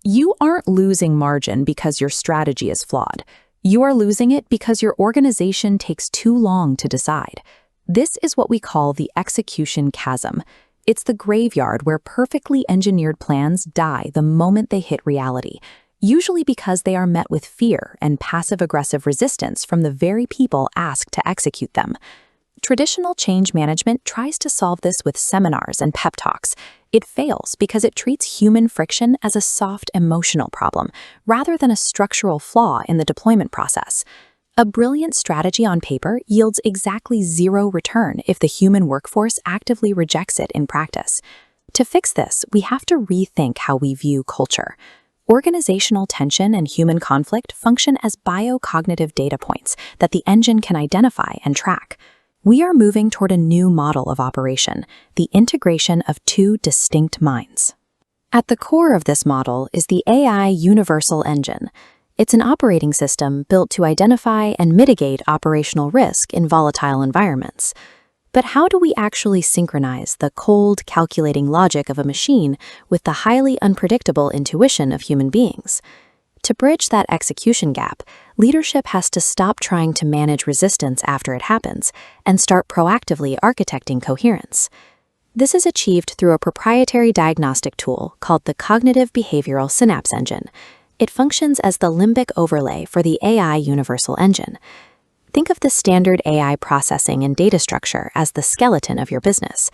You aren't losing margin because your strategy is flawed. You are losing it because your organization takes too long to decide. This is what we call the execution chasm. It's the graveyard where perfectly engineered plans die the moment they hit reality, usually because they are met with fear and passive-aggressive resistance from the very people asked to execute them. Traditional change management tries to solve this with seminars and pep talks. It fails because it treats human friction as a soft emotional problem, rather than a structural flaw in the deployment process. A brilliant strategy on paper yields exactly zero return if the human workforce actively rejects it in practice. To fix this, we have to rethink how we view culture. Organizational tension and human conflict function as biocognitive data points that the engine can identify and track. We are moving toward a new model of operation, the integration of two distinct minds. At the core of this model is the AI Universal Engine. It's an operating system built to identify and mitigate operational risk in volatile environments. But how do we actually synchronize the cold, calculating logic of a machine with the highly unpredictable intuition of human beings? To bridge that execution gap, leadership has to stop trying to manage resistance after it happens and start proactively architecting coherence. This is achieved through a proprietary diagnostic tool called the Cognitive Behavioral Synapse Engine. It functions as the limbic overlay for the AI Universal Engine. Think of the standard AI processing and data structure as the skeleton of your business.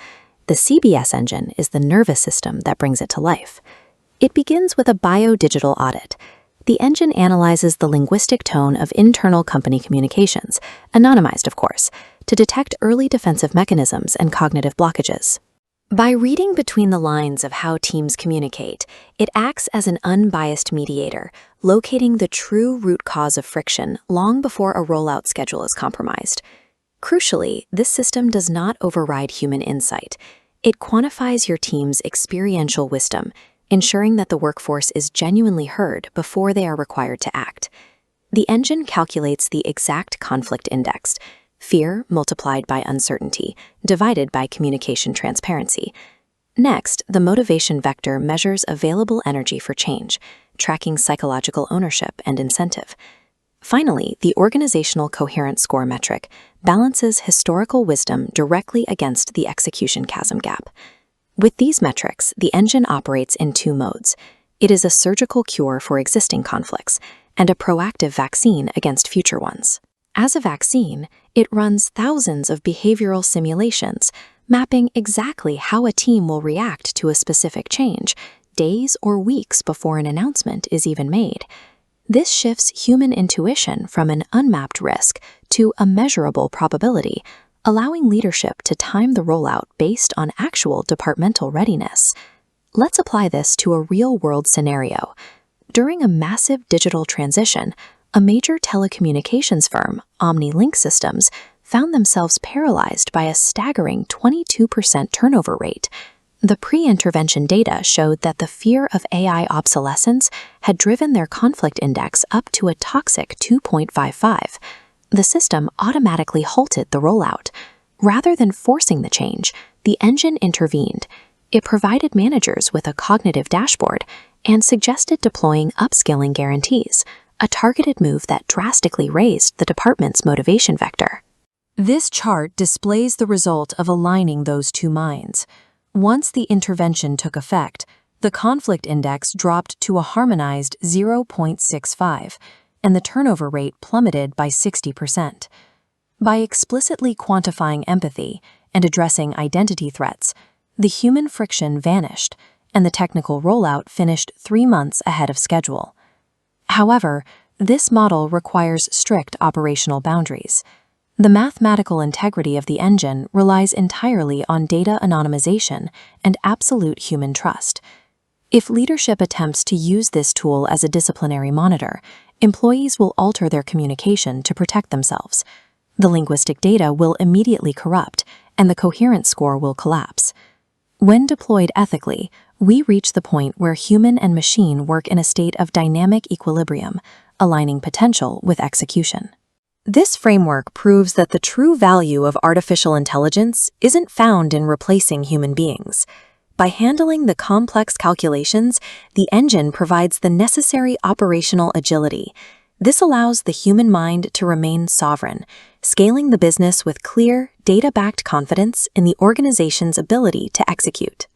The CBS engine is the nervous system that brings it to life. It begins with a biodigital audit. The engine analyzes the linguistic tone of internal company communications, anonymized of course, to detect early defensive mechanisms and cognitive blockages. By reading between the lines of how teams communicate, it acts as an unbiased mediator, locating the true root cause of friction long before a rollout schedule is compromised. Crucially, this system does not override human insight. It quantifies your team's experiential wisdom, ensuring that the workforce is genuinely heard before they are required to act. The engine calculates the exact conflict index, fear multiplied by uncertainty, divided by communication transparency. Next, the motivation vector measures available energy for change, tracking psychological ownership and incentive. Finally, the organizational coherence score metric balances historical wisdom directly against the execution chasm gap. With these metrics, the engine operates in two modes. It is a surgical cure for existing conflicts and a proactive vaccine against future ones. As a vaccine, it runs thousands of behavioral simulations, mapping exactly how a team will react to a specific change, days or weeks before an announcement is even made. This shifts human intuition from an unmapped risk to a measurable probability, allowing leadership to time the rollout based on actual departmental readiness. Let's apply this to a real-world scenario. During a massive digital transition, a major telecommunications firm, OmniLink Systems, found themselves paralyzed by a staggering 22% turnover rate. The pre-intervention data showed that the fear of AI obsolescence had driven their conflict index up to a toxic 2.55. The system automatically halted the rollout. Rather than forcing the change, the engine intervened. It provided managers with a cognitive dashboard and suggested deploying upskilling guarantees, a targeted move that drastically raised the department's motivation vector. This chart displays the result of aligning those two minds. Once the intervention took effect, the conflict index dropped to a harmonized 0.65, and the turnover rate plummeted by 60%. By explicitly quantifying empathy and addressing identity threats, the human friction vanished, and the technical rollout finished 3 months ahead of schedule. However, this model requires strict operational boundaries. The mathematical integrity of the engine relies entirely on data anonymization and absolute human trust. If leadership attempts to use this tool as a disciplinary monitor, employees will alter their communication to protect themselves. The linguistic data will immediately corrupt, and the coherence score will collapse. When deployed ethically, we reach the point where human and machine work in a state of dynamic equilibrium, aligning potential with execution. This framework proves that the true value of artificial intelligence isn't found in replacing human beings. By handling the complex calculations, the engine provides the necessary operational agility. This allows the human mind to remain sovereign, scaling the business with clear, data-backed confidence in the organization's ability to execute.